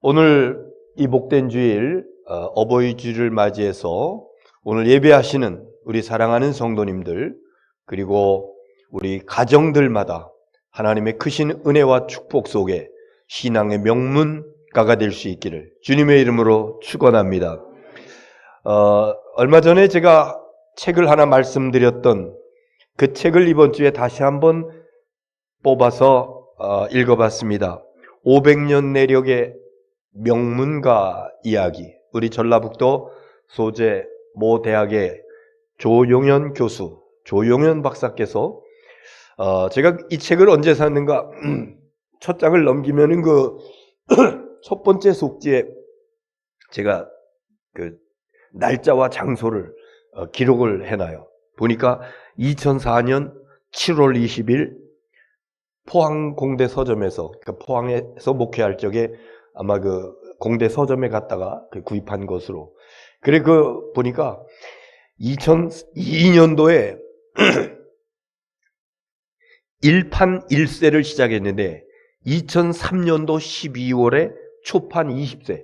오늘 이 복된 주일 어버이 주일을 맞이해서 오늘 예배하시는 우리 사랑하는 성도님들 그리고 우리 가정들마다 하나님의 크신 은혜와 축복 속에 신앙의 명문가가 될 수 있기를 주님의 이름으로 축원합니다. 얼마 전에 제가 책을 하나 말씀드렸던 그 책을 이번 주에 다시 한번 뽑아서 읽어봤습니다. 500년 내력의 명문가 이야기. 우리 전라북도 소재 모 대학의 조용현 교수, 조용현 박사께서 제가 이 책을 언제 샀는가 첫 장을 넘기면은 그 첫 번째 속지에 제가 그 날짜와 장소를 기록을 해놔요. 보니까 2004년 7월 20일 포항 공대 서점에서, 그러니까 포항에서 목회할 적에 아마 그 공대 서점에 갔다가 구입한 것으로. 그래 보니까 2002년도에 1판 1세를 시작했는데 2003년도 12월에 초판 20세.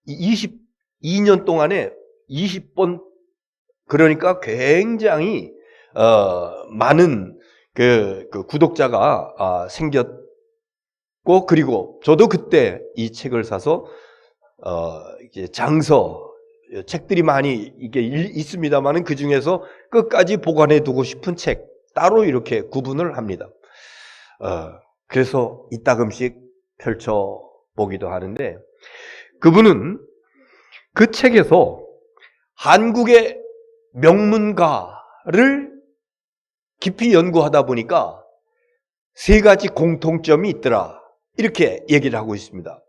22년 동안에 20번, 그러니까 굉장히 많은 그 구독자가 생겼고, 그리고 저도 그때 이 책을 사서 이게 장서 책들이 많이 이게 있습니다만은 그 중에서 끝까지 보관해 두고 싶은 책 따로 이렇게 구분을 합니다. 그래서 이따금씩 펼쳐 보기도 하는데, 그분은 그 책에서 한국의 명문가를 깊이 연구하다 보니까 세 가지 공통점이 있더라, 이렇게 얘기를 하고 있습니다.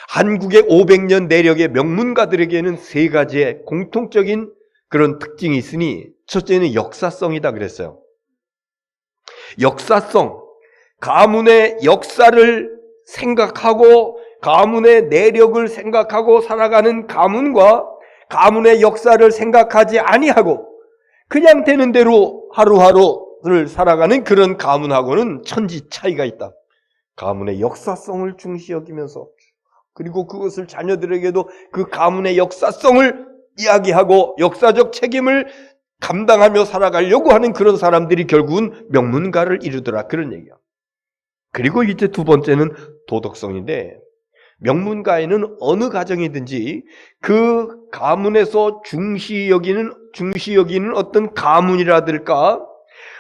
한국의 500년 내력의 명문가들에게는 세 가지의 공통적인 그런 특징이 있으니, 첫째는 역사성이다 그랬어요. 역사성, 가문의 역사를 생각하고 가문의 내력을 생각하고 살아가는 가문과 가문의 역사를 생각하지 아니하고 그냥 되는 대로 하루하루를 살아가는 그런 가문하고는 천지 차이가 있다. 가문의 역사성을 중시 여기면서, 그리고 그것을 자녀들에게도 그 가문의 역사성을 이야기하고 역사적 책임을 감당하며 살아가려고 하는 그런 사람들이 결국은 명문가를 이루더라, 그런 얘기야. 그리고 이제 두 번째는 도덕성인데, 명문가에는 어느 가정이든지 그 가문에서 중시 여기는 어떤 가문이라든가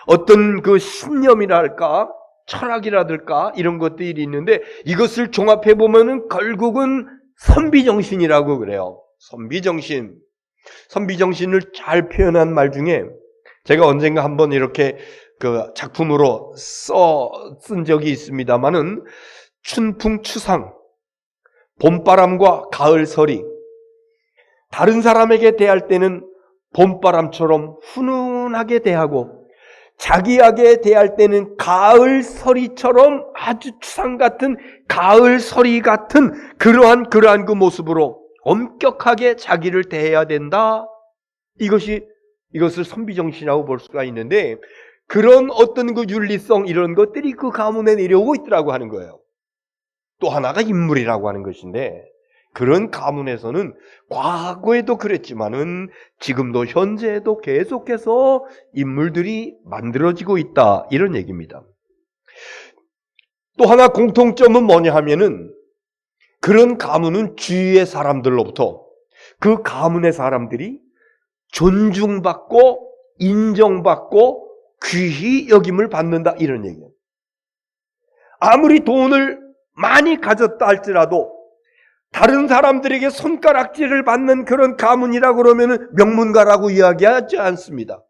어떤 그 신념이랄까 철학이라든가 이런 것들이 있는데, 이것을 종합해 보면은 결국은 선비정신이라고 그래요. 선비정신을 잘 표현한 말 중에 제가 언젠가 한번 이렇게 그 작품으로 쓴 적이 있습니다만은, 춘풍추상, 봄바람과 가을서리. 다른 사람에게 대할 때는 봄바람처럼 훈훈하게 대하고, 자기에게 대할 때는 가을서리처럼 아주 추상 같은 가을서리 같은 그러한 그 모습으로 엄격하게 자기를 대해야 된다. 이것을 선비정신이라고 볼 수가 있는데, 그런 어떤 그 윤리성 이런 것들이 그 가문에 내려오고 있더라고 하는 거예요. 또 하나가 인물이라고 하는 것인데, 그런 가문에서는 과거에도 그랬지만은 지금도 현재에도 계속해서 인물들이 만들어지고 있다, 이런 얘기입니다. 또 하나 공통점은 뭐냐 하면은, 그런 가문은 주위의 사람들로부터 그 가문의 사람들이 존중받고 인정받고 귀히 여김을 받는다, 이런 얘기예요. 아무리 돈을 많이 가졌다 할지라도 다른 사람들에게 손가락질을 받는 그런 가문이라고 그러면 명문가라고 이야기하지 않습니다.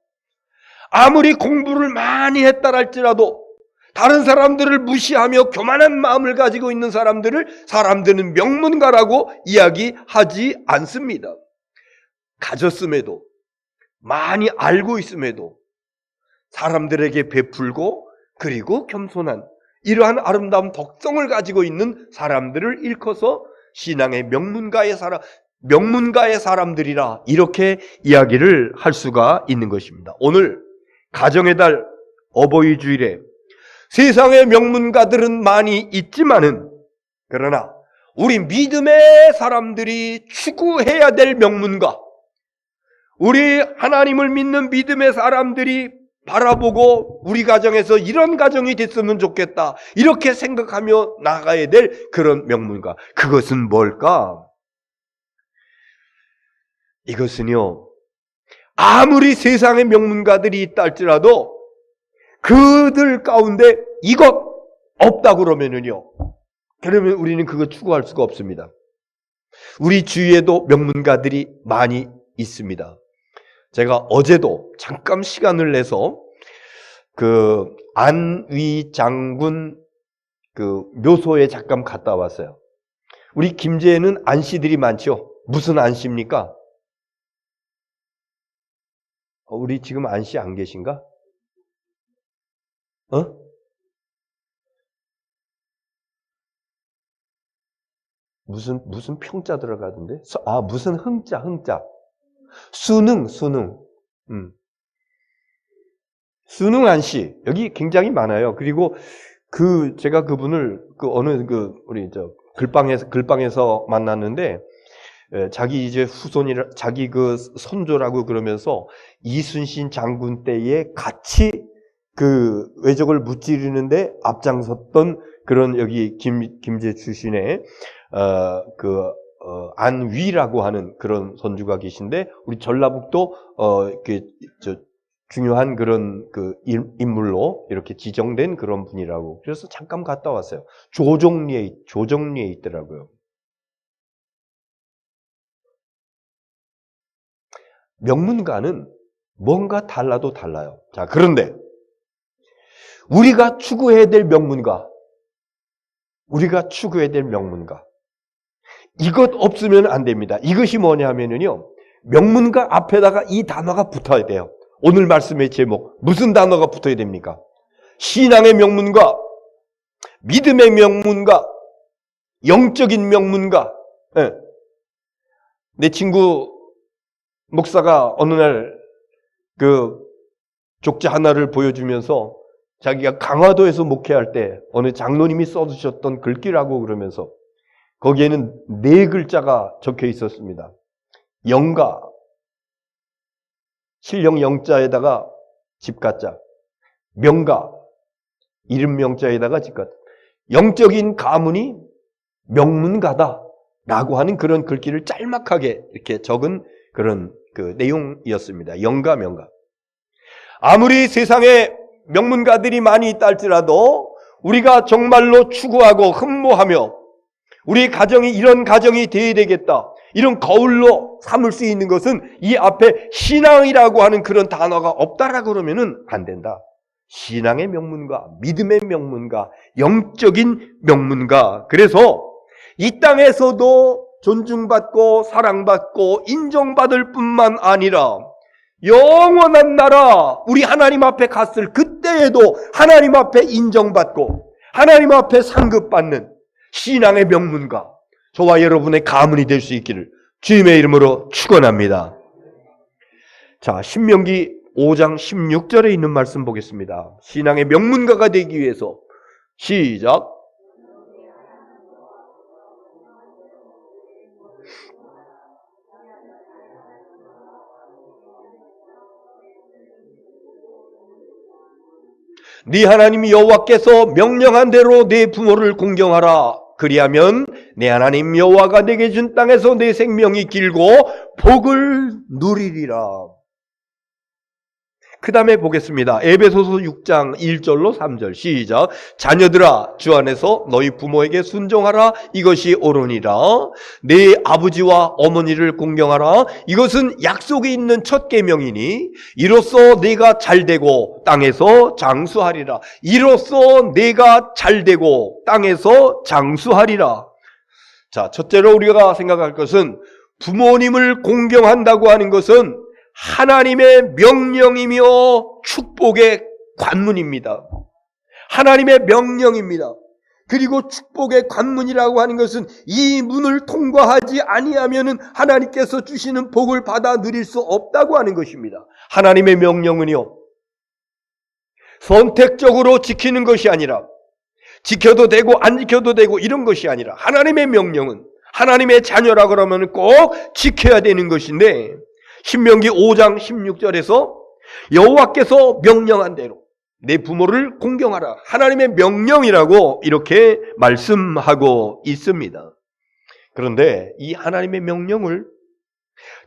아무리 공부를 많이 했다 할지라도 다른 사람들을 무시하며 교만한 마음을 가지고 있는 사람들은 명문가라고 이야기하지 않습니다. 가졌음에도, 많이 알고 있음에도 사람들에게 베풀고 그리고 겸손한 이러한 아름다운 덕성을 가지고 있는 사람들을 일컬어서 신앙의 명문가의 사람들이라, 이렇게 이야기를 할 수가 있는 것입니다. 오늘 가정의 달 어버이 주일에 세상의 명문가들은 많이 있지만은, 그러나 우리 믿음의 사람들이 추구해야 될 명문가, 우리 하나님을 믿는 믿음의 사람들이 바라보고 우리 가정에서 이런 가정이 됐으면 좋겠다, 이렇게 생각하며 나가야 될 그런 명문가, 그것은 뭘까? 이것은요, 아무리 세상의 명문가들이 있다 할지라도 그들 가운데 이것 없다 그러면은요, 그러면 우리는 그거 추구할 수가 없습니다. 우리 주위에도 명문가들이 많이 있습니다. 제가 어제도 잠깐 시간을 내서 그 안위 장군 그 묘소에 잠깐 갔다 왔어요. 우리 김제에는 안씨들이 많죠. 무슨 안씨입니까? 우리 지금 안씨 안 계신가? 무슨 평자 들어가던데? 무슨 흥자. 수능. 수능 안씨. 여기 굉장히 많아요. 그리고 제가 그분을 우리 글방에서 만났는데, 자기 이제 후손이라, 자기 그 손조라고 그러면서 이순신 장군 때에 같이 그 왜적을 무찌르는데 앞장섰던 그런 여기 김제 출신의 안위라고 하는 그런 선주가 계신데, 우리 전라북도 중요한 그런 그 인물로 이렇게 지정된 그런 분이라고. 그래서 잠깐 갔다 왔어요. 조정리에 있더라고요. 명문가는 뭔가 달라도 달라요. 자, 그런데 우리가 추구해야 될 명문가, 이것 없으면 안 됩니다. 이것이 뭐냐면요, 명문가 앞에다가 이 단어가 붙어야 돼요. 오늘 말씀의 제목, 무슨 단어가 붙어야 됩니까? 신앙의 명문가, 믿음의 명문가, 영적인 명문가. 내 친구 목사가 어느 날 그 족자 하나를 보여주면서 자기가 강화도에서 목회할 때 어느 장로님이 써주셨던 글귀라고 그러면서 거기에는 4글자가 적혀 있었습니다. 영가, 실령 영자에다가 집가자, 명가, 이름 명자에다가 집가자. 영적인 가문이 명문가다라고 하는 그런 글귀를 짤막하게 이렇게 적은 그런 그 내용이었습니다. 영가, 명가. 아무리 세상에 명문가들이 많이 있다 할지라도 우리가 정말로 추구하고 흠모하며 우리 가정이 이런 가정이 되어야 되겠다, 이런 거울로 삼을 수 있는 것은 이 앞에 신앙이라고 하는 그런 단어가 없다라고 그러면은 안 된다. 신앙의 명문가, 믿음의 명문가, 영적인 명문가. 그래서 이 땅에서도 존중받고 사랑받고 인정받을 뿐만 아니라 영원한 나라, 우리 하나님 앞에 갔을 그때에도 하나님 앞에 인정받고 하나님 앞에 상급받는 신앙의 명문가, 저와 여러분의 가문이 될 수 있기를 주님의 이름으로 축원합니다. 자, 신명기 5장 16절에 있는 말씀 보겠습니다. 신앙의 명문가가 되기 위해서 시작. 네 하나님 여호와께서 명령한 대로 네 부모를 공경하라. 그리하면 내 하나님 여호와가 내게 준 땅에서 내 생명이 길고 복을 누리리라. 그 다음에 보겠습니다. 에베소서 6장 1절로 3절 시작. 자녀들아, 주 안에서 너희 부모에게 순종하라. 이것이 옳으니라. 네 아버지와 어머니를 공경하라. 이것은 약속이 있는 첫 계명이니 이로써 네가 잘되고 땅에서 장수하리라. 이로써 네가 잘되고 땅에서 장수하리라. 자, 첫째로 우리가 생각할 것은 부모님을 공경한다고 하는 것은 하나님의 명령이며 축복의 관문입니다. 하나님의 명령입니다. 그리고 축복의 관문이라고 하는 것은 이 문을 통과하지 아니하면은 하나님께서 주시는 복을 받아 누릴 수 없다고 하는 것입니다. 하나님의 명령은요, 선택적으로 지키는 것이 아니라 지켜도 되고 안 지켜도 되고 이런 것이 아니라 하나님의 명령은 하나님의 자녀라 그러면 꼭 지켜야 되는 것인데 신명기 5장 16절에서 여호와께서 명령한 대로 내 부모를 공경하라. 하나님의 명령이라고 이렇게 말씀하고 있습니다. 그런데 이 하나님의 명령을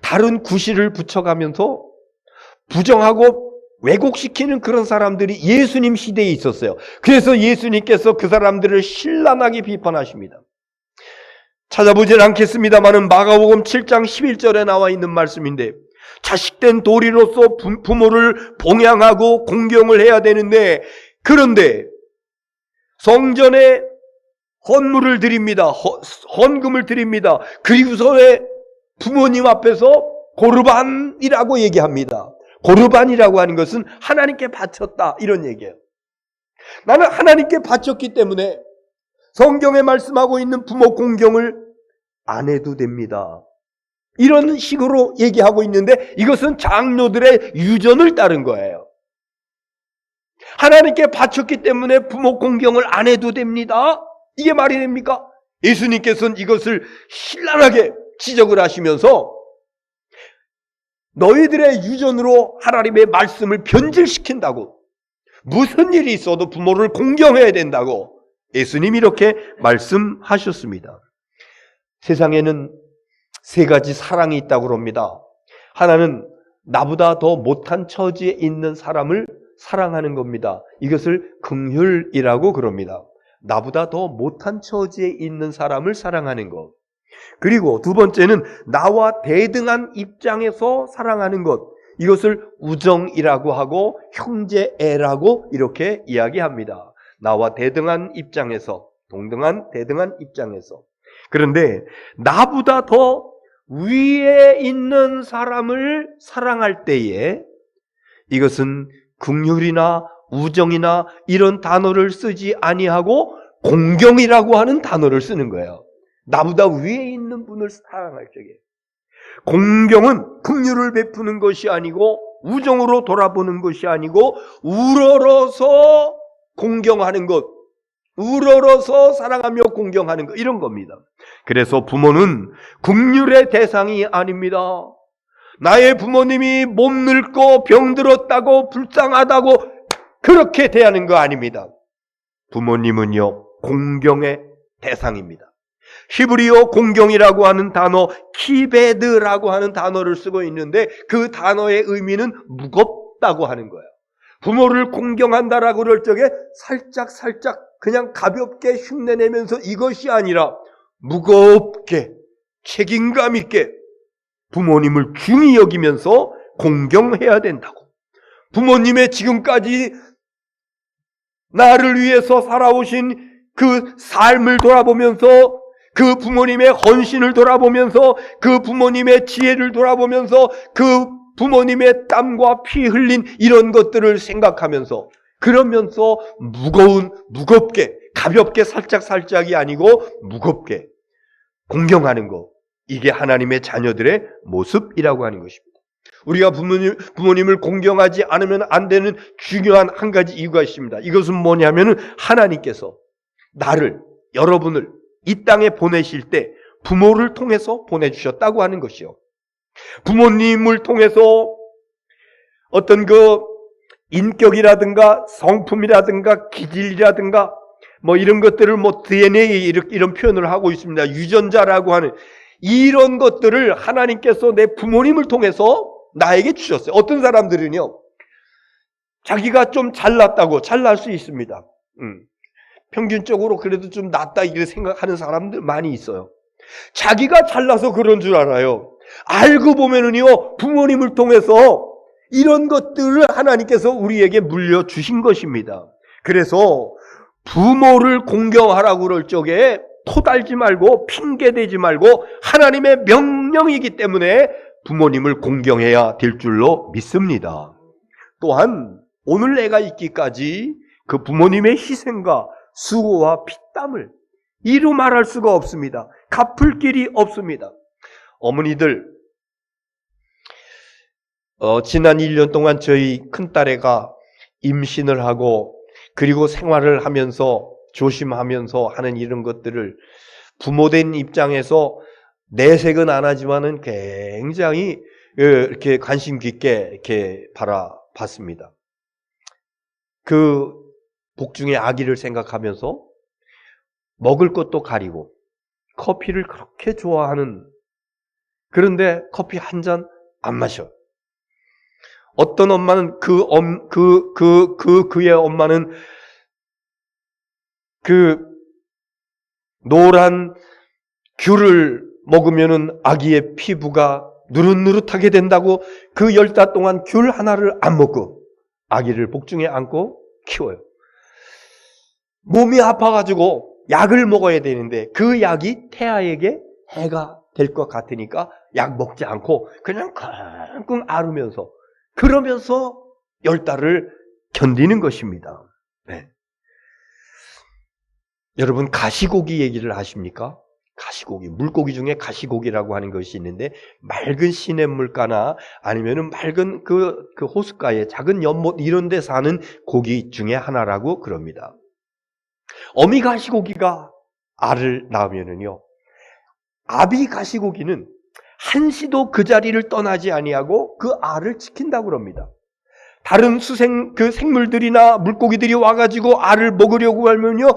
다른 구실을 붙여가면서 부정하고 왜곡시키는 그런 사람들이 예수님 시대에 있었어요. 그래서 예수님께서 그 사람들을 신랄하게 비판하십니다. 찾아보진 않겠습니다만은 마가복음 7장 11절에 나와 있는 말씀인데 자식된 도리로서 부모를 봉양하고 공경을 해야 되는데 그런데 성전에 헌물을 드립니다. 헌금을 드립니다. 그리고서에 부모님 앞에서 고르반이라고 얘기합니다. 고르반이라고 하는 것은 하나님께 바쳤다 이런 얘기예요. 나는 하나님께 바쳤기 때문에 성경에 말씀하고 있는 부모 공경을 안 해도 됩니다. 이런 식으로 얘기하고 있는데 이것은 장로들의 유전을 따른 거예요. 하나님께 바쳤기 때문에 부모 공경을 안 해도 됩니다. 이게 말이 됩니까? 예수님께서는 이것을 신랄하게 지적을 하시면서 너희들의 유전으로 하나님의 말씀을 변질시킨다고, 무슨 일이 있어도 부모를 공경해야 된다고 예수님이 이렇게 말씀하셨습니다. 세상에는 세 가지 사랑이 있다고 합니다. 하나는 나보다 더 못한 처지에 있는 사람을 사랑하는 겁니다. 이것을 긍휼이라고 그럽니다. 나보다 더 못한 처지에 있는 사람을 사랑하는 것. 그리고 두 번째는 나와 대등한 입장에서 사랑하는 것. 이것을 우정이라고 하고 형제애라고 이렇게 이야기합니다. 나와 대등한 입장에서, 동등한 대등한 입장에서. 그런데 나보다 더 위에 있는 사람을 사랑할 때에 이것은 긍휼이나 우정이나 이런 단어를 쓰지 아니하고 공경이라고 하는 단어를 쓰는 거예요. 나보다 위에 있는 분을 사랑할 적에. 공경은 긍휼을 베푸는 것이 아니고 우정으로 돌아보는 것이 아니고 우러러서 공경하는 것, 우러러서 사랑하며 공경하는 것, 이런 겁니다. 그래서 부모는 긍휼의 대상이 아닙니다. 나의 부모님이 몸 늙고 병들었다고 불쌍하다고 그렇게 대하는 거 아닙니다. 부모님은요, 공경의 대상입니다. 히브리어 공경이라고 하는 단어, 키베드라고 하는 단어를 쓰고 있는데 그 단어의 의미는 무겁다고 하는 거예요. 부모를 공경한다라고 그럴 적에 살짝 그냥 가볍게 흉내내면서 이것이 아니라 무겁게 책임감 있게 부모님을 중히 여기면서 공경해야 된다고. 부모님의 지금까지 나를 위해서 살아오신 그 삶을 돌아보면서, 그 부모님의 헌신을 돌아보면서, 그 부모님의 지혜를 돌아보면서, 그 부모님의 땀과 피 흘린 이런 것들을 생각하면서, 그러면서 무겁게, 가볍게 살짝이 아니고 무겁게 공경하는 것. 이게 하나님의 자녀들의 모습이라고 하는 것입니다. 우리가 부모님을 공경하지 않으면 안 되는 중요한 한 가지 이유가 있습니다. 이것은 뭐냐면은 하나님께서 나를, 여러분을 이 땅에 보내실 때 부모를 통해서 보내주셨다고 하는 것이요. 부모님을 통해서 어떤 그 인격이라든가 성품이라든가 기질이라든가 뭐 이런 것들을 뭐 DNA 이런 표현을 하고 있습니다. 유전자라고 하는 이런 것들을 하나님께서 내 부모님을 통해서 나에게 주셨어요. 어떤 사람들은요, 자기가 좀 잘났다고, 잘날 수 있습니다. 평균적으로 그래도 좀 낫다 이렇게 생각하는 사람들 많이 있어요. 자기가 잘나서 그런 줄 알아요. 알고 보면은요, 부모님을 통해서 이런 것들을 하나님께서 우리에게 물려주신 것입니다. 그래서 부모를 공경하라고 그럴 적에 토달지 말고 핑계대지 말고 하나님의 명령이기 때문에 부모님을 공경해야 될 줄로 믿습니다. 또한 오늘 내가 있기까지 그 부모님의 희생과 수고와 피땀을 이루 말할 수가 없습니다. 갚을 길이 없습니다. 어머니들, 지난 1년 동안 저희 큰딸애가 임신을 하고 그리고 생활을 하면서 조심하면서 하는 이런 것들을 부모된 입장에서 내색은 안 하지만은 굉장히 이렇게 관심 깊게 이렇게 바라봤습니다. 그 복중의 아기를 생각하면서 먹을 것도 가리고 커피를 그렇게 좋아하는, 그런데 커피 한 잔 안 마셔. 어떤 엄마는 그의 엄마는 그 노란 귤을 먹으면은 아기의 피부가 누릇누릇하게 된다고 그 10달 동안 귤 하나를 안 먹고 아기를 복중에 안고 키워요. 몸이 아파가지고 약을 먹어야 되는데 그 약이 태아에게 해가 될 것 같으니까 약 먹지 않고 그냥 끙끙 앓으면서 그러면서 10달을 견디는 것입니다. 네. 여러분 가시고기 얘기를 하십니까? 가시고기, 물고기 중에 가시고기라고 하는 것이 있는데 맑은 시냇물가나 아니면은 맑은 그 호숫가에 작은 연못 이런 데 사는 고기 중에 하나라고 그럽니다. 어미 가시고기가 알을 낳으면은요, 아비 가시고기는 한시도 그 자리를 떠나지 아니하고 그 알을 지킨다고 그럽니다. 다른 생물들이나 물고기들이 와가지고 알을 먹으려고 하면요,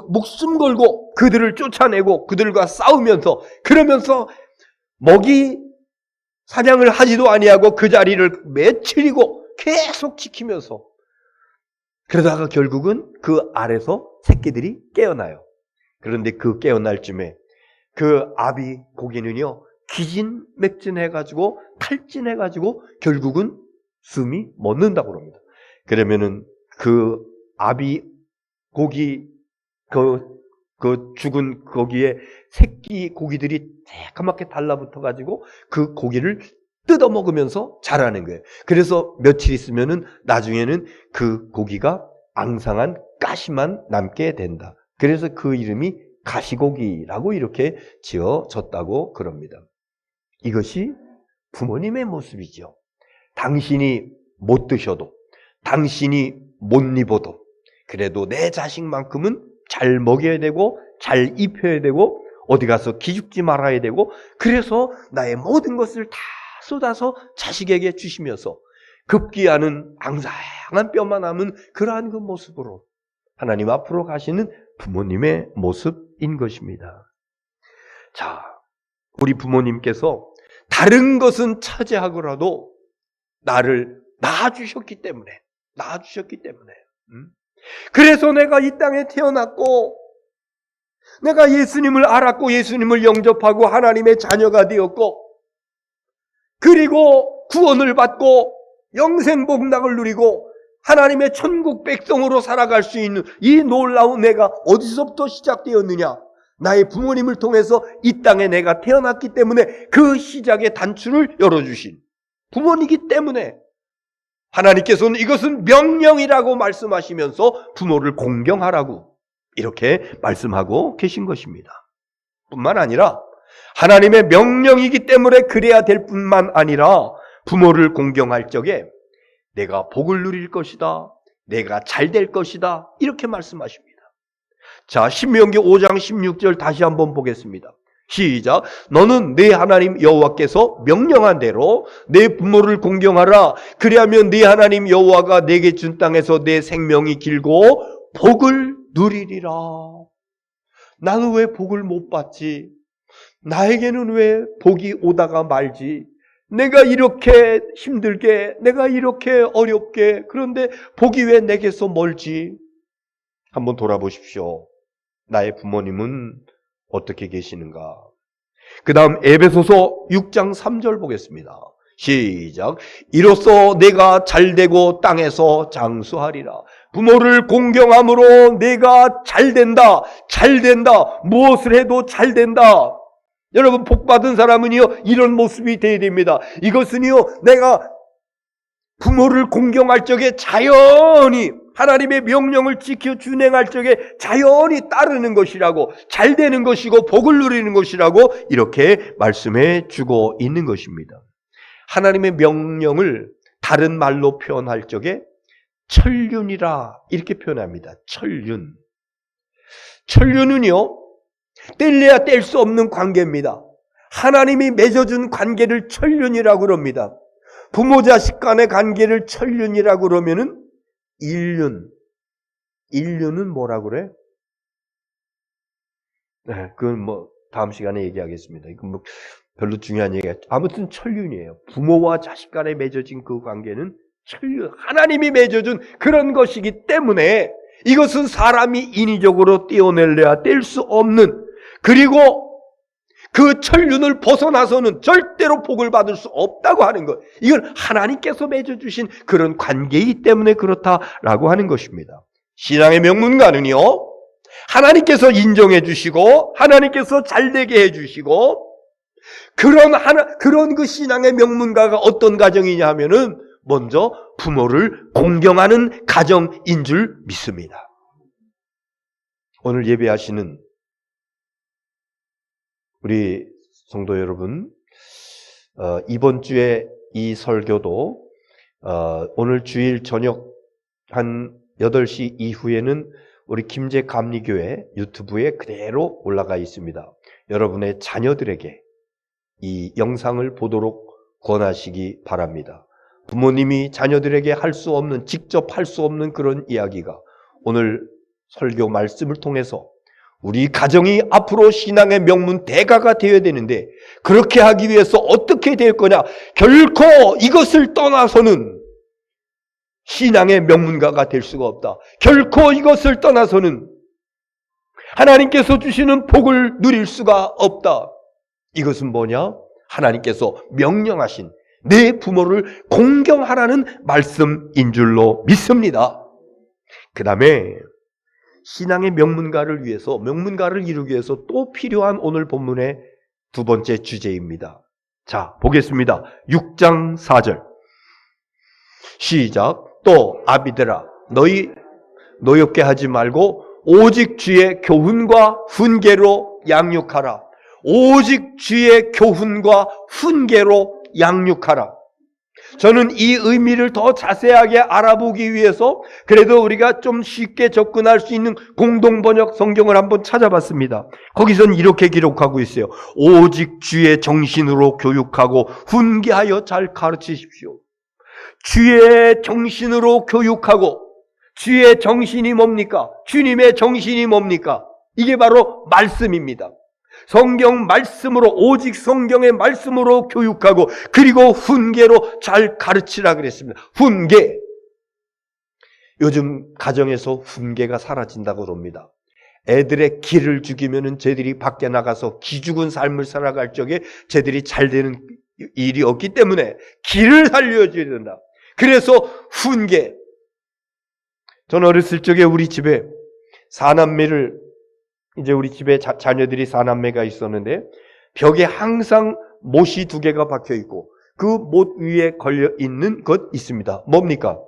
목숨 걸고 그들을 쫓아내고 그들과 싸우면서 그러면서 먹이 사냥을 하지도 아니하고 그 자리를 며칠이고 계속 지키면서 그러다가 결국은 그 알에서 새끼들이 깨어나요. 그런데 그 깨어날 쯤에 그 아비 고기는요, 기진맥진해가지고 탈진해가지고 결국은 숨이 멎는다고 합니다. 그러면은 그 아비 고기 그 죽은 고기에 새끼 고기들이 새까맣게 달라붙어가지고 그 고기를 뜯어 먹으면서 자라는 거예요. 그래서 며칠 있으면은 나중에는 그 고기가 앙상한 가시만 남게 된다. 그래서 그 이름이 가시고기라고 이렇게 지어졌다고 그럽니다. 이것이 부모님의 모습이죠. 당신이 못 드셔도, 당신이 못 입어도, 그래도 내 자식만큼은 잘 먹여야 되고, 잘 입혀야 되고, 어디 가서 기죽지 말아야 되고, 그래서 나의 모든 것을 다 쏟아서 자식에게 주시면서 급기야는 앙상한 뼈만 남은 그러한 그 모습으로 하나님 앞으로 가시는 부모님의 모습인 것입니다. 자, 우리 부모님께서 다른 것은 차지하고라도 나를 낳아주셨기 때문에, 그래서 내가 이 땅에 태어났고, 내가 예수님을 알았고, 예수님을 영접하고 하나님의 자녀가 되었고, 그리고 구원을 받고 영생 복락을 누리고 하나님의 천국 백성으로 살아갈 수 있는 이 놀라운 내가 어디서부터 시작되었느냐? 나의 부모님을 통해서 이 땅에 내가 태어났기 때문에 그 시작의 단추를 열어주신 부모이기 때문에 하나님께서는 이것은 명령이라고 말씀하시면서 부모를 공경하라고 이렇게 말씀하고 계신 것입니다. 뿐만 아니라 하나님의 명령이기 때문에 그래야 될 뿐만 아니라 부모를 공경할 적에 내가 복을 누릴 것이다, 내가 잘 될 것이다, 이렇게 말씀하십니다. 자, 신명기 5장 16절 다시 한번 보겠습니다. 시작. 너는 네 하나님 여호와께서 명령한 대로 내 부모를 공경하라. 그리하면 네 하나님 여호와가 내게 준 땅에서 내 생명이 길고 복을 누리리라. 나는 왜 복을 못 받지? 나에게는 왜 복이 오다가 말지? 내가 이렇게 힘들게, 내가 이렇게 어렵게, 그런데 복이 왜 내게서 멀지? 한번 돌아보십시오. 나의 부모님은 어떻게 계시는가? 그 다음 에베소서 6장 3절 보겠습니다. 시작. 이로써 내가 잘되고 땅에서 장수하리라. 부모를 공경함으로 내가 잘된다. 무엇을 해도 잘된다. 여러분, 복받은 사람은요, 이런 모습이 되어야 됩니다. 이것은요, 내가 부모를 공경할 적에 자연히 하나님의 명령을 지켜 준행할 적에 자연히 따르는 것이라고, 잘 되는 것이고 복을 누리는 것이라고 이렇게 말씀해 주고 있는 것입니다. 하나님의 명령을 다른 말로 표현할 적에 천륜이라 이렇게 표현합니다. 천륜. 천륜은요, 뗄래야 뗄 수 없는 관계입니다. 하나님이 맺어준 관계를 천륜이라고 그럽니다. 부모 자식 간의 관계를 천륜이라고 그러면은 인륜은 뭐라고 그래? 네, 그건 뭐 다음 시간에 얘기하겠습니다. 이건 뭐 별로 중요한 얘기가 아무튼 천륜이에요. 부모와 자식 간에 맺어진 그 관계는 천륜, 하나님이 맺어준 그런 것이기 때문에 이것은 사람이 인위적으로 떼어낼래야 뗄 수 없는, 그리고 그 천륜을 벗어나서는 절대로 복을 받을 수 없다고 하는 것. 이건 하나님께서 맺어주신 그런 관계이기 때문에 그렇다라고 하는 것입니다. 신앙의 명문가는요, 하나님께서 인정해 주시고 하나님께서 잘되게 해 주시고, 그런 그 신앙의 명문가가 어떤 가정이냐 하면은 먼저 부모를 공경하는 가정인 줄 믿습니다. 오늘 예배하시는 우리 성도 여러분, 이번 주에 이 설교도 오늘 주일 저녁 한 8시 이후에는 우리 김제 감리교회 유튜브에 그대로 올라가 있습니다. 여러분의 자녀들에게 이 영상을 보도록 권하시기 바랍니다. 부모님이 자녀들에게 할 수 없는, 직접 할 수 없는 그런 이야기가 오늘 설교 말씀을 통해서 우리 가정이 앞으로 신앙의 명문 대가가 되어야 되는데, 그렇게 하기 위해서 어떻게 될 거냐? 결코 이것을 떠나서는 신앙의 명문가가 될 수가 없다. 결코 이것을 떠나서는 하나님께서 주시는 복을 누릴 수가 없다. 이것은 뭐냐? 하나님께서 명령하신 내 부모를 공경하라는 말씀인 줄로 믿습니다. 그 다음에 신앙의 명문가를 위해서, 명문가를 이루기 위해서 또 필요한 오늘 본문의 두 번째 주제입니다. 자, 보겠습니다. 6장 4절 시작. 또 아비들아, 너희 노엽게 하지 말고 오직 주의 교훈과 훈계로 양육하라. 오직 주의 교훈과 훈계로 양육하라. 저는 이 의미를 더 자세하게 알아보기 위해서 그래도 우리가 좀 쉽게 접근할 수 있는 공동번역 성경을 한번 찾아봤습니다. 거기선 이렇게 기록하고 있어요. 오직 주의 정신으로 교육하고 훈계하여 잘 가르치십시오. 주의 정신으로 교육하고, 주의 정신이 뭡니까? 주님의 정신이 뭡니까? 이게 바로 말씀입니다. 성경 말씀으로, 오직 성경의 말씀으로 교육하고, 그리고 훈계로 잘 가르치라 그랬습니다. 훈계. 요즘 가정에서 훈계가 사라진다고 그럽니다. 애들의 기를 죽이면은 쟤들이 밖에 나가서 기죽은 삶을 살아갈 적에 쟤들이 잘 되는 일이 없기 때문에 기를 살려줘야 된다. 그래서 훈계. 전 어렸을 적에 우리 집에 사남매를, 이제 우리 집에 자녀들이 사남매가 있었는데 벽에 항상 못이 2개가 박혀 있고 그 못 위에 걸려 있는 것 있습니다. 뭡니까?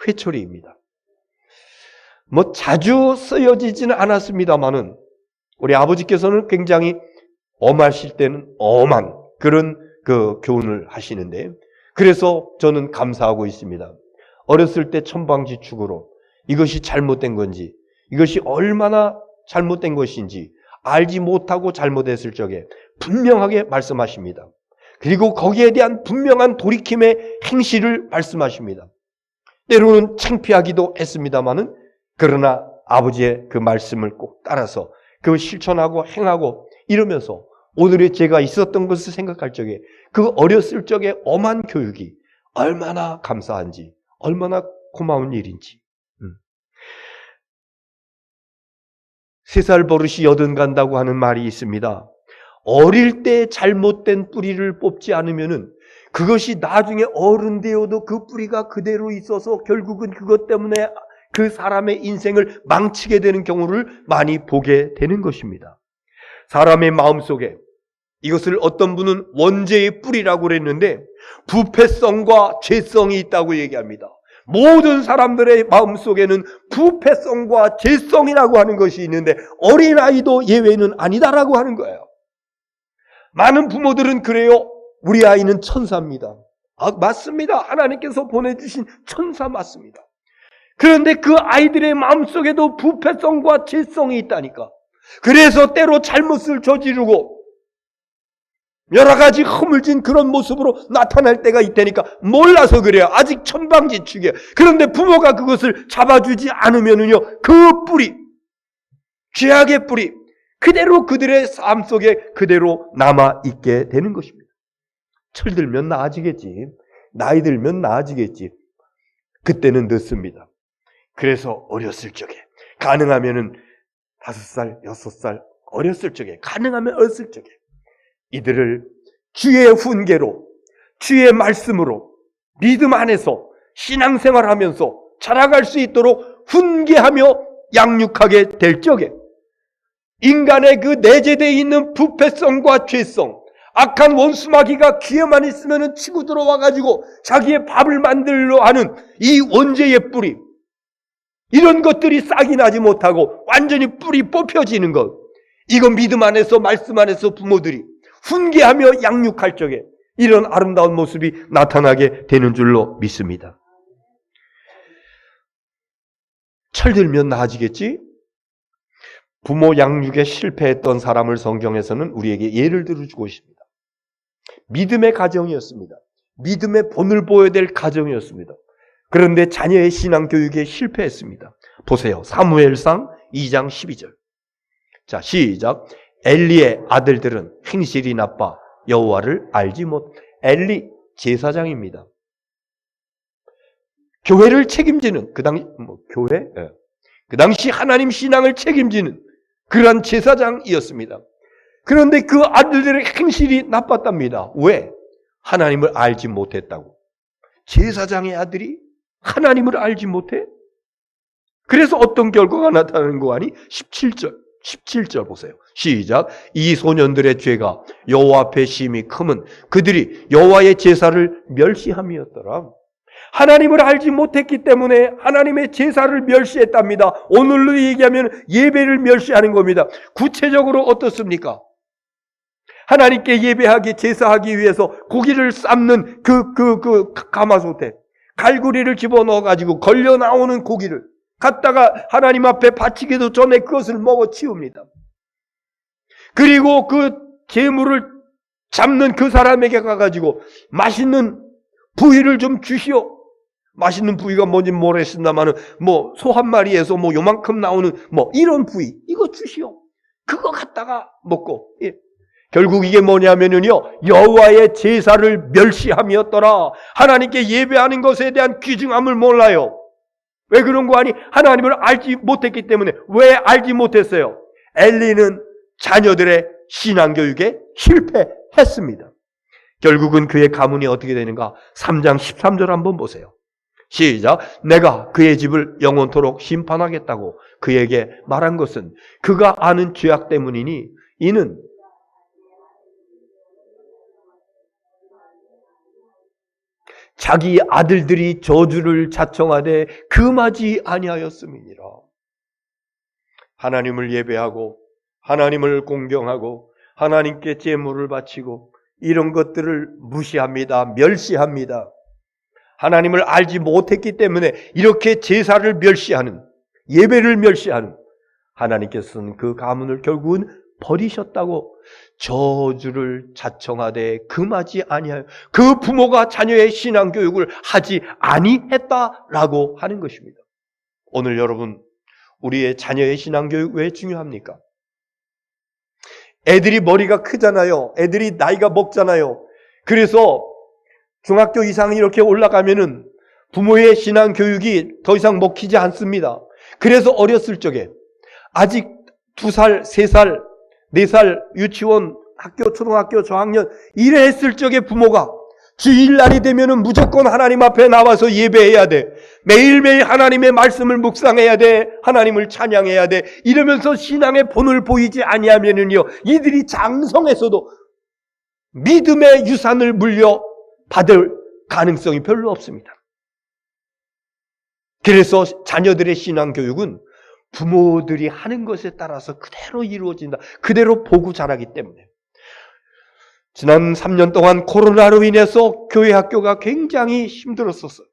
회초리입니다. 뭐 자주 쓰여지지는 않았습니다만은 우리 아버지께서는 굉장히 엄하실 때는 엄한 그런 그 교훈을 하시는데, 그래서 저는 감사하고 있습니다. 어렸을 때 천방지축으로 이것이 잘못된 건지, 이것이 얼마나 잘못된 것인지 알지 못하고 잘못했을 적에 분명하게 말씀하십니다. 그리고 거기에 대한 분명한 돌이킴의 행실을 말씀하십니다. 때로는 창피하기도 했습니다마는, 그러나 아버지의 그 말씀을 꼭 따라서 그 실천하고 행하고 이러면서 오늘의 제가 있었던 것을 생각할 적에 그 어렸을 적의 엄한 교육이 얼마나 감사한지, 얼마나 고마운 일인지. 3살 버릇이 여든 간다고 하는 말이 있습니다. 어릴 때 잘못된 뿌리를 뽑지 않으면은 그것이 나중에 어른 되어도 그 뿌리가 그대로 있어서 결국은 그것 때문에 그 사람의 인생을 망치게 되는 경우를 많이 보게 되는 것입니다. 사람의 마음속에, 이것을 어떤 분은 원죄의 뿌리라고 그랬는데 부패성과 죄성이 있다고 얘기합니다. 모든 사람들의 마음속에는 부패성과 죄성이라고 하는 것이 있는데 어린아이도 예외는 아니다라고 하는 거예요. 많은 부모들은 그래요. 우리 아이는 천사입니다. 맞습니다. 하나님께서 보내주신 천사 맞습니다. 그런데 그 아이들의 마음속에도 부패성과 죄성이 있다니까. 그래서 때로 잘못을 저지르고 여러 가지 허물진 그런 모습으로 나타날 때가 있다니까. 몰라서 그래요. 아직 천방지축이에요. 그런데 부모가 그것을 잡아주지 않으면은요, 그 뿌리, 죄악의 뿌리 그대로 그들의 삶 속에 그대로 남아있게 되는 것입니다. 철들면 나아지겠지. 나이 들면 나아지겠지. 그때는 늦습니다. 그래서 어렸을 적에, 가능하면은 5살, 6살 어렸을 적에, 가능하면 어렸을 적에 이들을 주의 훈계로, 주의 말씀으로 믿음 안에서 신앙생활하면서 자라갈 수 있도록 훈계하며 양육하게 될 적에 인간의 그 내재되어 있는 부패성과 죄성, 악한 원수마귀가 귀에만 있으면 치고 들어와가지고 자기의 밥을 만들려 하는 이 원죄의 뿌리, 이런 것들이 싹이 나지 못하고 완전히 뿌리 뽑혀지는 것, 이거 믿음 안에서, 말씀 안에서 부모들이 훈계하며 양육할 적에 이런 아름다운 모습이 나타나게 되는 줄로 믿습니다. 철들면 나아지겠지? 부모 양육에 실패했던 사람을 성경에서는 우리에게 예를 들어주고 있습니다. 믿음의 가정이었습니다. 믿음의 본을 보여야 될 가정이었습니다. 그런데 자녀의 신앙교육에 실패했습니다. 보세요. 사무엘상 2장 12절. 자, 시작. 엘리의 아들들은 행실이 나빠 여호와를 알지 못. 엘리 제사장입니다. 교회를 책임지는 그 당시 교회? 그 당시 하나님 신앙을 책임지는 그러한 제사장이었습니다. 그런데 그 아들들의 행실이 나빴답니다. 왜? 하나님을 알지 못했다고. 제사장의 아들이 하나님을 알지 못해? 그래서 어떤 결과가 나타나는 거 아니? 17절 보세요. 시작. 이 소년들의 죄가 여호와 앞에 심히 크면 그들이 여호와의 제사를 멸시함이었더라. 하나님을 알지 못했기 때문에 하나님의 제사를 멸시했답니다. 오늘로 얘기하면 예배를 멸시하는 겁니다. 구체적으로 어떻습니까? 하나님께 예배하기, 제사하기 위해서 고기를 삶는 그 가마솥에 갈고리를 집어넣어가지고 걸려 나오는 고기를 갖다가 하나님 앞에 바치기도 전에 그것을 먹어 치웁니다. 그리고 그 재물을 잡는 그 사람에게 가가지고 맛있는 부위를 좀 주시오. 맛있는 부위가 뭔지 모르겠습니다만은 소 한 마리에서 요만큼 나오는 이런 부위 이거 주시오. 그거 갖다가 먹고 결국 이게 뭐냐면요, 여호와의 제사를 멸시함이었더라. 하나님께 예배하는 것에 대한 귀중함을 몰라요. 왜 그런 거 아니? 하나님을 알지 못했기 때문에. 왜 알지 못했어요? 엘리는 자녀들의 신앙교육에 실패했습니다. 결국은 그의 가문이 어떻게 되는가? 3장 13절 한번 보세요. 시작. 내가 그의 집을 영원토록 심판하겠다고 그에게 말한 것은 그가 아는 죄악 때문이니 이는 자기 아들들이 저주를 자청하되 금하지 아니하였음이니라. 하나님을 예배하고 하나님을 공경하고 하나님께 제물을 바치고 이런 것들을 무시합니다. 멸시합니다. 하나님을 알지 못했기 때문에 이렇게 제사를 멸시하는, 예배를 멸시하는 하나님께서는 그 가문을 결국은 버리셨다고 저주를 자청하되 금하지 아니하여 그 부모가 자녀의 신앙교육을 하지 아니했다라고 하는 것입니다. 오늘 여러분, 우리의 자녀의 신앙교육 왜 중요합니까? 애들이 머리가 크잖아요. 애들이 나이가 먹잖아요. 그래서 중학교 이상 이렇게 올라가면은 부모의 신앙교육이 더 이상 먹히지 않습니다. 그래서 어렸을 적에 아직 2살, 3살, 4살 유치원, 학교, 초등학교, 저학년 이래 했을 적에 부모가 주일날이 되면은 무조건 하나님 앞에 나와서 예배해야 돼. 매일매일 하나님의 말씀을 묵상해야 돼. 하나님을 찬양해야 돼. 이러면서 신앙의 본을 보이지 아니하면은요, 이들이 장성에서도 믿음의 유산을 물려받을 가능성이 별로 없습니다. 그래서 자녀들의 신앙교육은 부모들이 하는 것에 따라서 그대로 이루어진다. 그대로 보고 자라기 때문에. 지난 3년 동안 코로나로 인해서 교회 학교가 굉장히 힘들었었어요.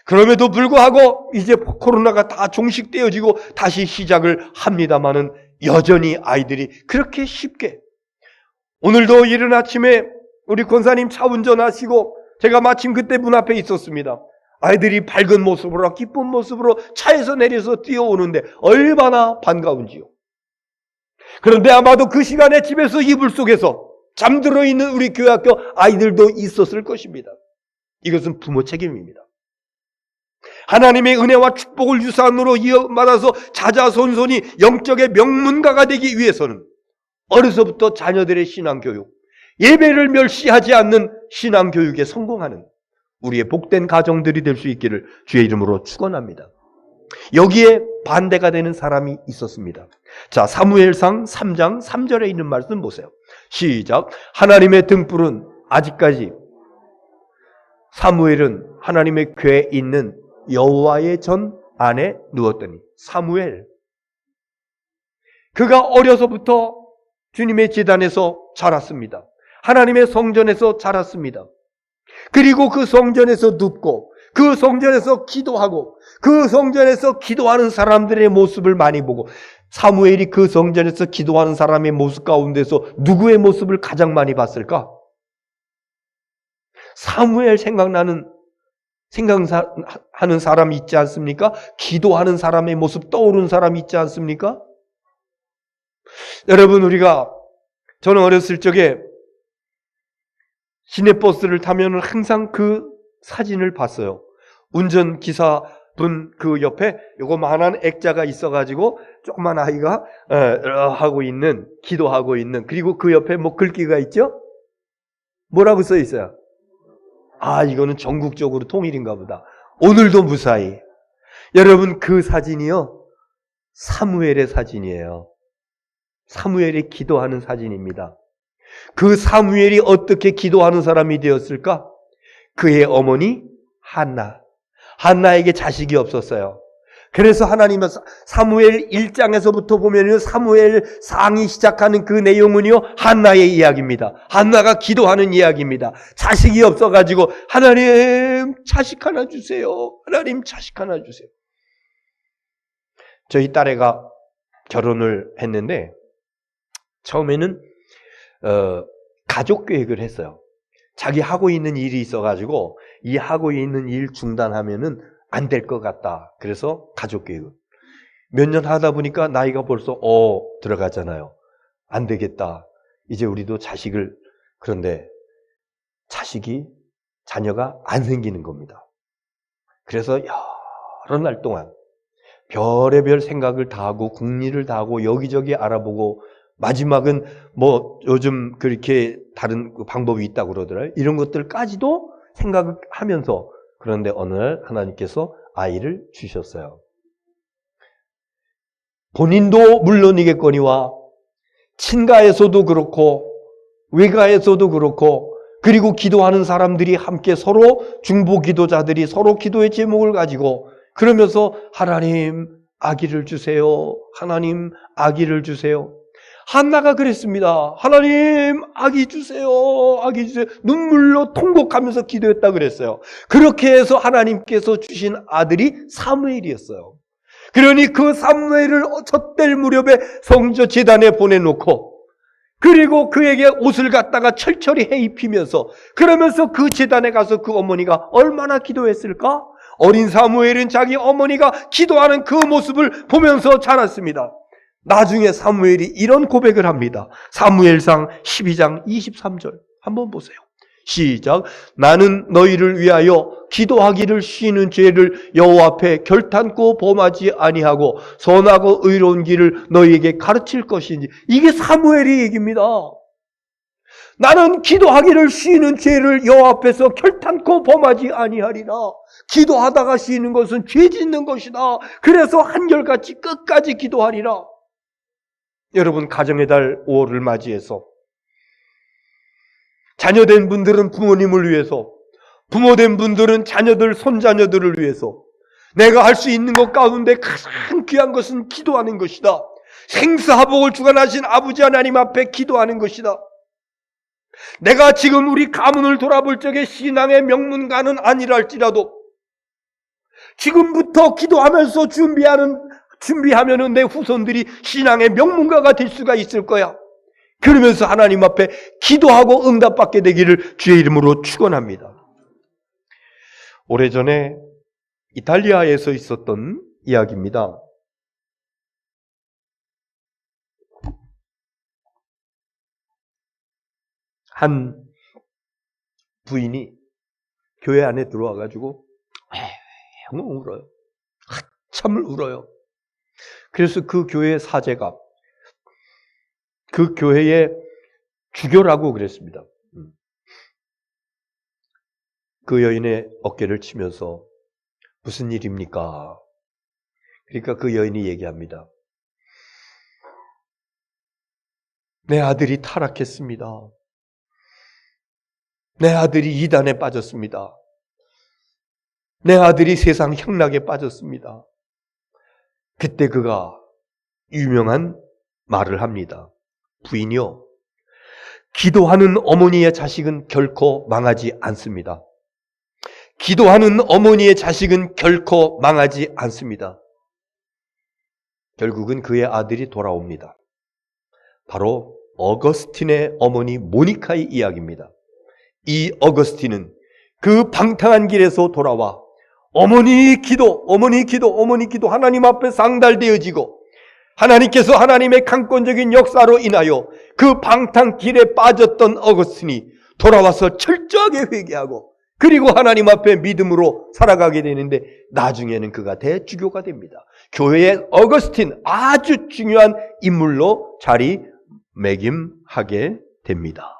그럼에도 불구하고 이제 코로나가 다 종식되어지고 다시 시작을 합니다마는 여전히 아이들이 그렇게 쉽게, 오늘도 이른 아침에 우리 권사님 차 운전하시고 제가 마침 그때 문 앞에 있었습니다. 아이들이 밝은 모습으로, 기쁜 모습으로 차에서 내려서 뛰어오는데 얼마나 반가운지요. 그런데 아마도 그 시간에 집에서 이불 속에서 잠들어 있는 우리 교회학교 아이들도 있었을 것입니다. 이것은 부모 책임입니다. 하나님의 은혜와 축복을 유산으로 이어받아서 자자손손이 영적의 명문가가 되기 위해서는 어려서부터 자녀들의 신앙교육, 예배를 멸시하지 않는 신앙교육에 성공하는 우리의 복된 가정들이 될 수 있기를 주의 이름으로 축원합니다. 여기에 반대가 되는 사람이 있었습니다. 자, 사무엘상 3장 3절에 있는 말씀 보세요. 시작. 하나님의 등불은 아직까지, 사무엘은 하나님의 궤에 있는 여호와의 전 안에 누웠더니, 사무엘, 그가 어려서부터 주님의 제단에서 자랐습니다. 하나님의 성전에서 자랐습니다. 그리고 그 성전에서 눕고 그 성전에서 기도하고 그 성전에서 기도하는 사람들의 모습을 많이 보고, 사무엘이 그 성전에서 기도하는 사람의 모습 가운데서 누구의 모습을 가장 많이 봤을까? 사무엘 생각하는 사람이 있지 않습니까? 기도하는 사람의 모습 떠오르는 사람이 있지 않습니까? 여러분, 저는 어렸을 적에 시내버스를 타면 항상 그 사진을 봤어요. 운전기사분 그 옆에 요거만한 액자가 있어가지고 조그만 아이가 기도하고 있는, 그리고 그 옆에 뭐 글귀가 있죠? 뭐라고 써 있어요? 아, 이거는 전국적으로 통일인가 보다. 오늘도 무사히. 여러분, 그 사진이요, 사무엘의 사진이에요. 사무엘이 기도하는 사진입니다. 그 사무엘이 어떻게 기도하는 사람이 되었을까? 그의 어머니 한나에게 자식이 없었어요. 그래서 하나님은 사무엘 1장에서부터 보면요, 사무엘 상이 시작하는 그 내용은요, 한나의 이야기입니다. 한나가 기도하는 이야기입니다. 자식이 없어가지고 하나님 자식 하나 주세요. 하나님 자식 하나 주세요. 저희 딸애가 결혼을 했는데 처음에는 가족 계획을 했어요. 자기 하고 있는 일이 있어가지고 이 하고 있는 일 중단하면은 안 될 것 같다. 그래서 가족 계획. 몇 년 하다 보니까 나이가 벌써 들어가잖아요. 안 되겠다. 이제 우리도 자식을, 그런데 자녀가 안 생기는 겁니다. 그래서 여러 날 동안 별의별 생각을 다 하고 궁리를 다 하고 여기저기 알아보고, 마지막은 뭐 요즘 그렇게 다른 방법이 있다고 그러더라고요. 이런 것들까지도 생각을 하면서, 그런데 어느 날 하나님께서 아이를 주셨어요. 본인도 물론이겠거니와 친가에서도 그렇고 외가에서도 그렇고, 그리고 기도하는 사람들이 함께 서로 중보 기도자들이 서로 기도의 제목을 가지고 그러면서 하나님 아기를 주세요. 하나님 아기를 주세요. 한나가 그랬습니다. 하나님 아기 주세요. 아기 주세요. 눈물로 통곡하면서 기도했다 그랬어요. 그렇게 해서 하나님께서 주신 아들이 사무엘이었어요. 그러니 그 사무엘을 젖될 무렵에 성전 제단에 보내놓고, 그리고 그에게 옷을 갖다가 철철히 해 입히면서, 그러면서 그 제단에 가서 그 어머니가 얼마나 기도했을까? 어린 사무엘은 자기 어머니가 기도하는 그 모습을 보면서 자랐습니다. 나중에 사무엘이 이런 고백을 합니다. 사무엘상 12장 23절 한번 보세요. 시작. 나는 너희를 위하여 기도하기를 쉬는 죄를 여호와 앞에 결탄코 범하지 아니하고 선하고 의로운 길을 너희에게 가르칠 것이니. 이게 사무엘의 얘기입니다. 나는 기도하기를 쉬는 죄를 여호와 앞에서 결탄코 범하지 아니하리라. 기도하다가 쉬는 것은 죄 짓는 것이다. 그래서 한결같이 끝까지 기도하리라. 여러분, 가정의 달 5월을 맞이해서 자녀된 분들은 부모님을 위해서, 부모된 분들은 자녀들, 손자녀들을 위해서, 내가 할 수 있는 것 가운데 가장 귀한 것은 기도하는 것이다. 생사화복을 주관하신 아버지 하나님 앞에 기도하는 것이다. 내가 지금 우리 가문을 돌아볼 적에 신앙의 명문가는 아니랄지라도 지금부터 기도하면서 준비하면은 내 후손들이 신앙의 명문가가 될 수가 있을 거야. 그러면서 하나님 앞에 기도하고 응답받게 되기를 주의 이름으로 축원합니다. 오래전에 이탈리아에서 있었던 이야기입니다. 한 부인이 교회 안에 들어와가지고 엉엉 울어요. 한참을 울어요. 그래서 그 교회의 사제가 그 교회의 주교라고 그랬습니다. 그 여인의 어깨를 치면서 무슨 일입니까? 그러니까 그 여인이 얘기합니다. 내 아들이 타락했습니다. 내 아들이 이단에 빠졌습니다. 내 아들이 세상 향락에 빠졌습니다. 그때 그가 유명한 말을 합니다. 부인이요, 기도하는 어머니의 자식은 결코 망하지 않습니다. 기도하는 어머니의 자식은 결코 망하지 않습니다. 결국은 그의 아들이 돌아옵니다. 바로 어거스틴의 어머니 모니카의 이야기입니다. 이 어거스틴은 그 방탕한 길에서 돌아와 어머니 기도, 어머니 기도, 어머니 기도 하나님 앞에 상달되어지고 하나님께서 하나님의 강권적인 역사로 인하여 그 방탕 길에 빠졌던 어거스틴이 돌아와서 철저하게 회개하고 그리고 하나님 앞에 믿음으로 살아가게 되는데 나중에는 그가 대주교가 됩니다. 교회의 어거스틴 아주 중요한 인물로 자리매김하게 됩니다.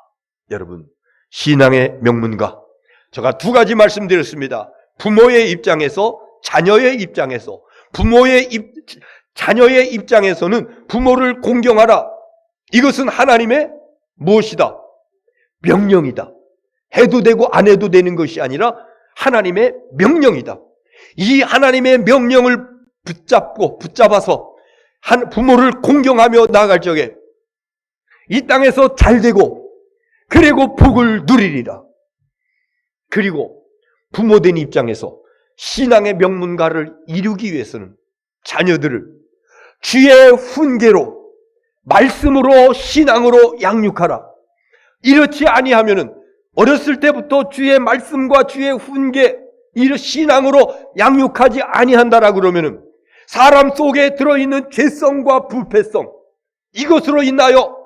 여러분, 신앙의 명문가, 제가 두 가지 말씀드렸습니다. 부모의 입장에서, 자녀의 입장에서. 자녀의 입장에서는 부모를 공경하라. 이것은 하나님의 무엇이다? 명령이다. 해도 되고 안 해도 되는 것이 아니라 하나님의 명령이다. 이 하나님의 명령을 붙잡아서 부모를 공경하며 나아갈 적에 이 땅에서 잘되고 그리고 복을 누리리라. 그리고 부모된 입장에서 신앙의 명문가를 이루기 위해서는 자녀들을 주의 훈계로, 말씀으로, 신앙으로 양육하라. 이렇지 아니하면은 어렸을 때부터 주의 말씀과 주의 훈계, 이 신앙으로 양육하지 아니한다라 그러면은 사람 속에 들어있는 죄성과 부패성, 이것으로 인하여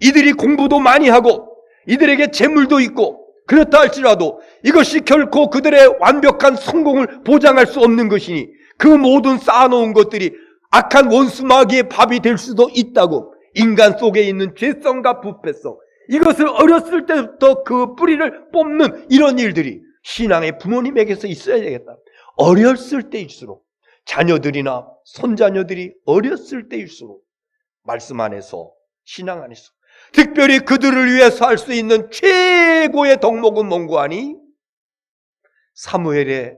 이들이 공부도 많이 하고 이들에게 재물도 있고 그렇다 할지라도 이것이 결코 그들의 완벽한 성공을 보장할 수 없는 것이니 그 모든 쌓아놓은 것들이 악한 원수마귀의 밥이 될 수도 있다고. 인간 속에 있는 죄성과 부패성, 이것을 어렸을 때부터 그 뿌리를 뽑는 이런 일들이 신앙의 부모님에게서 있어야 되겠다. 어렸을 때일수록, 자녀들이나 손자녀들이 어렸을 때일수록 말씀 안에서, 신앙 안에서 특별히 그들을 위해서 할 수 있는 최고의 덕목은 뭔가 하니 사무엘의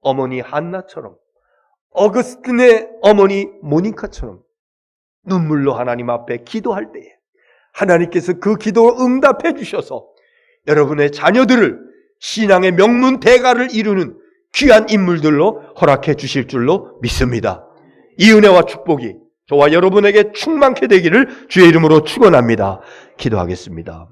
어머니 한나처럼, 어거스틴의 어머니 모니카처럼 눈물로 하나님 앞에 기도할 때에 하나님께서 그 기도를 응답해 주셔서 여러분의 자녀들을 신앙의 명문 대가를 이루는 귀한 인물들로 허락해 주실 줄로 믿습니다. 이 은혜와 축복이 저와 여러분에게 충만케 되기를 주의 이름으로 축원합니다. 기도하겠습니다.